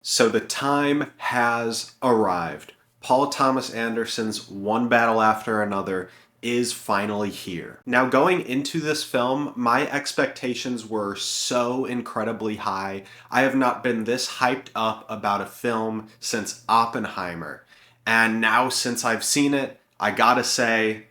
So the time has arrived. Paul Thomas Anderson's One Battle After Another is finally here. Now, going into this film, my expectations were so incredibly high. I have not been this hyped up about a film since Oppenheimer. And now, since I've seen it, I gotta say,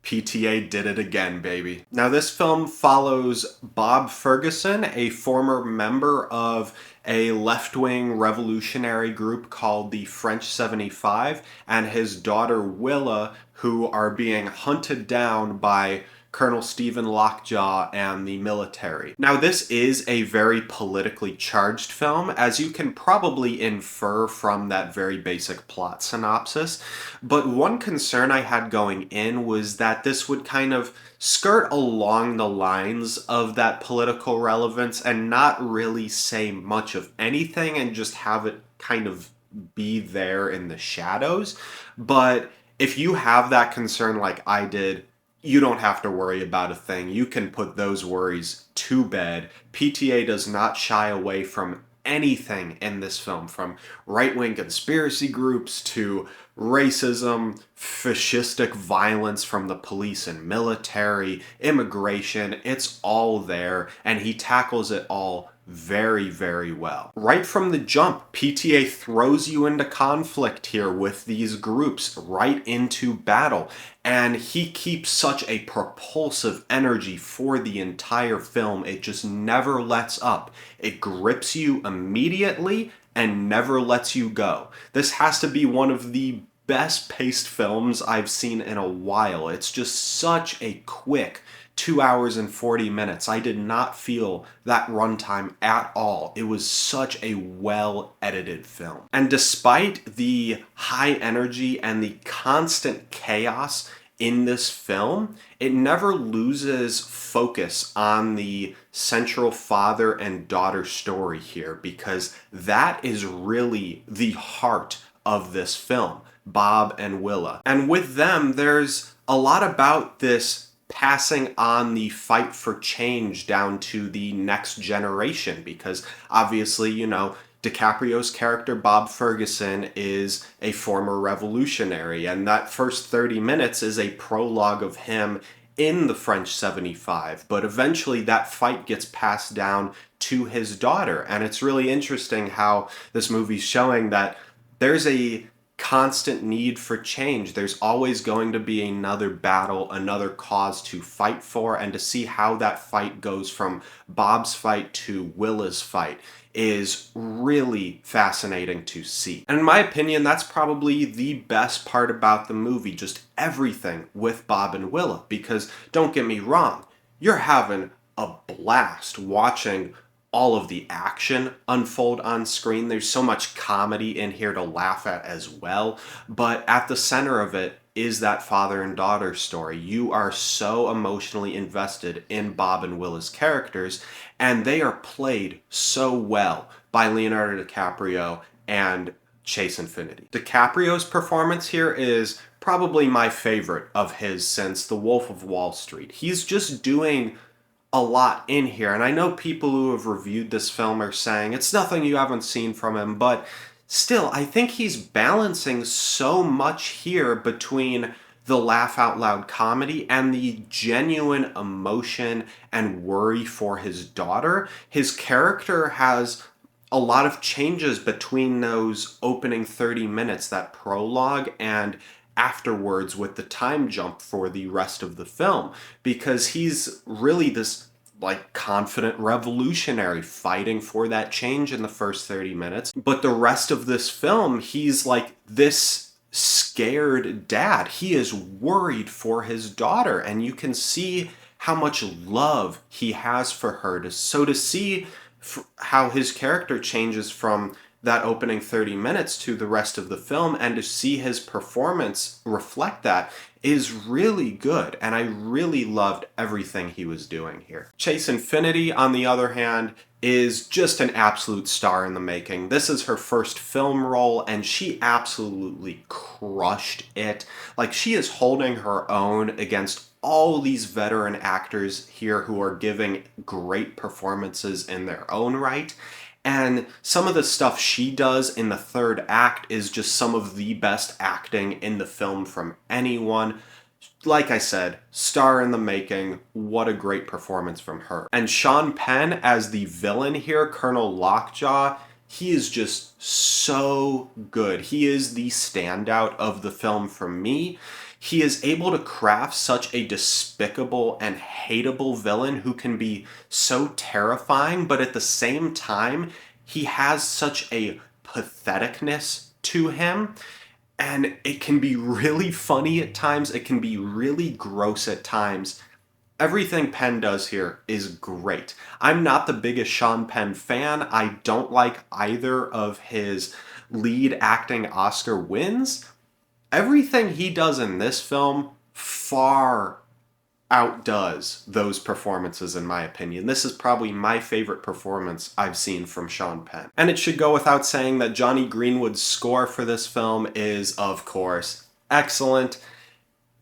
PTA did it again, baby. Now, this film follows Bob Ferguson, a former member of a left wing revolutionary group called the French 75, and his daughter Willa, who are being hunted down by Colonel Stephen Lockjaw and the military. Now, this is a very politically charged film, as you can probably infer from that very basic plot synopsis. But one concern I had going in was that this would kind of skirt along the lines of that political relevance and not really say much of anything and just have it kind of be there in the shadows. But if you have that concern like I did, you don't have to worry about a thing. You can put those worries to bed. PTA does not shy away from anything in this film, from right-wing conspiracy groups to racism, fascistic violence from the police and military, immigration. It's all there, and he tackles it all very, very well. Right from the jump, PTA throws you into conflict here with these groups, right into battle. And he keeps such a propulsive energy for the entire film. It just never lets up. It grips you immediately and never lets you go. This has to be one of the best paced films I've seen in a while. It's just such a quick 2 hours and 40 minutes. I did not feel that runtime at all. It was such a well edited film. And despite the high energy and the constant chaos in this film, it never loses focus on the central father and daughter story here, because that is really the heart of this film, Bob and Willa. And with them, there's a lot about this passing on the fight for change down to the next generation, because obviously, DiCaprio's character Bob Ferguson is a former revolutionary, and that first 30 minutes is a prologue of him in the French 75, but eventually that fight gets passed down to his daughter, and it's really interesting how this movie's showing that there's a constant need for change. There's always going to be another battle, another cause to fight for, and to see how that fight goes from Bob's fight to Willa's fight is really fascinating to see. And in my opinion, that's probably the best part about the movie, just everything with Bob and Willa, because don't get me wrong, you're having a blast watching all of the action unfold on screen. There's so much comedy in here to laugh at as well. But at the center of it is that father and daughter story. You are so emotionally invested in Bob and Willa's characters, and they are played so well by Leonardo DiCaprio and Chase Infinity. DiCaprio's performance here is probably my favorite of his since The Wolf of Wall Street. He's just doing a lot in here, and I know people who have reviewed this film are saying it's nothing you haven't seen from him, but still, I think he's balancing so much here between the laugh out loud comedy and the genuine emotion and worry for his daughter. His character has a lot of changes between those opening 30 minutes, that prologue, and afterwards with the time jump for the rest of the film, because he's really this confident revolutionary fighting for that change in the first 30 minutes, but the rest of this film he's like this scared dad. He is worried for his daughter, and you can see how much love he has for her. To see how his character changes from that opening 30 minutes to the rest of the film, and to see his performance reflect that, is really good, and I really loved everything he was doing here. Chase Infinity, on the other hand, is just an absolute star in the making. This is her first film role, and she absolutely crushed it. She is holding her own against all these veteran actors here who are giving great performances in their own right. And some of the stuff she does in the third act is just some of the best acting in the film from anyone. Like I said, star in the making. What a great performance from her. And Sean Penn as the villain here, Colonel Lockjaw, he is just so good. He is the standout of the film for me. He is able to craft such a despicable and hateable villain who can be so terrifying, but at the same time, he has such a patheticness to him. And it can be really funny at times, it can be really gross at times. Everything Penn does here is great. I'm not the biggest Sean Penn fan. I don't like either of his lead acting Oscar wins. Everything he does in this film far outdoes those performances, in my opinion. This is probably my favorite performance I've seen from Sean Penn. And it should go without saying that Jonny Greenwood's score for this film is, of course, excellent.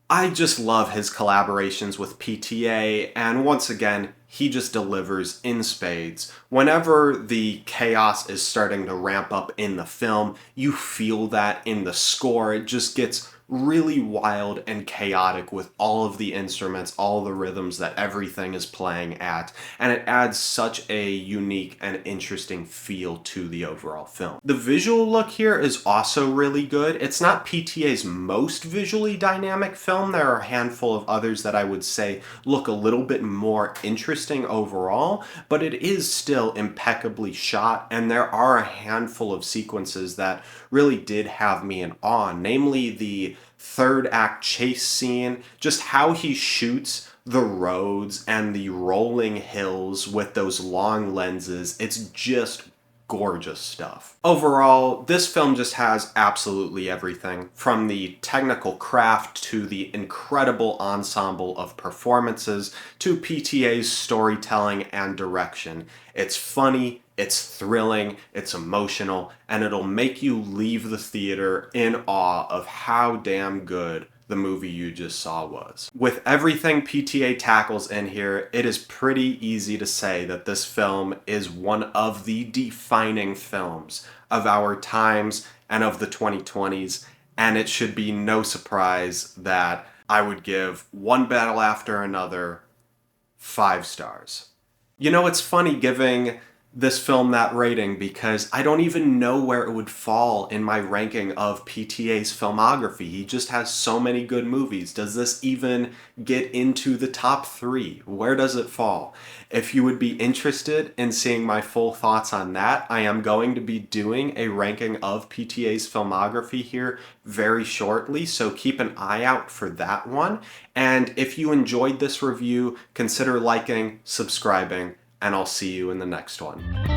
I just love his collaborations with PTA, and once again, he just delivers in spades. Whenever the chaos is starting to ramp up in the film, you feel that in the score. It just gets really wild and chaotic with all of the instruments, all the rhythms that everything is playing at, and it adds such a unique and interesting feel to the overall film. The visual look here is also really good. It's not PTA's most visually dynamic film. There are a handful of others that I would say look a little bit more interesting overall, but it is still impeccably shot, and there are a handful of sequences that really did have me in awe, namely the third act chase scene, just how he shoots the roads and the rolling hills with those long lenses. It's just gorgeous stuff. Overall, this film just has absolutely everything, from the technical craft to the incredible ensemble of performances to PTA's storytelling and direction. It's funny, it's thrilling, it's emotional, and it'll make you leave the theater in awe of how damn good the movie you just saw was. With everything PTA tackles in here, it is pretty easy to say that this film is one of the defining films of our times and of the 2020s, and it should be no surprise that I would give One Battle After Another 5 stars. You know, it's funny giving this film that rating because I don't even know where it would fall in my ranking of PTA's filmography. He just has so many good movies. Does this even get into the top 3? Where does it fall? If you would be interested in seeing my full thoughts on that, I am going to be doing a ranking of PTA's filmography here very shortly, so keep an eye out for that one. And if you enjoyed this review, consider liking, subscribing, and I'll see you in the next one.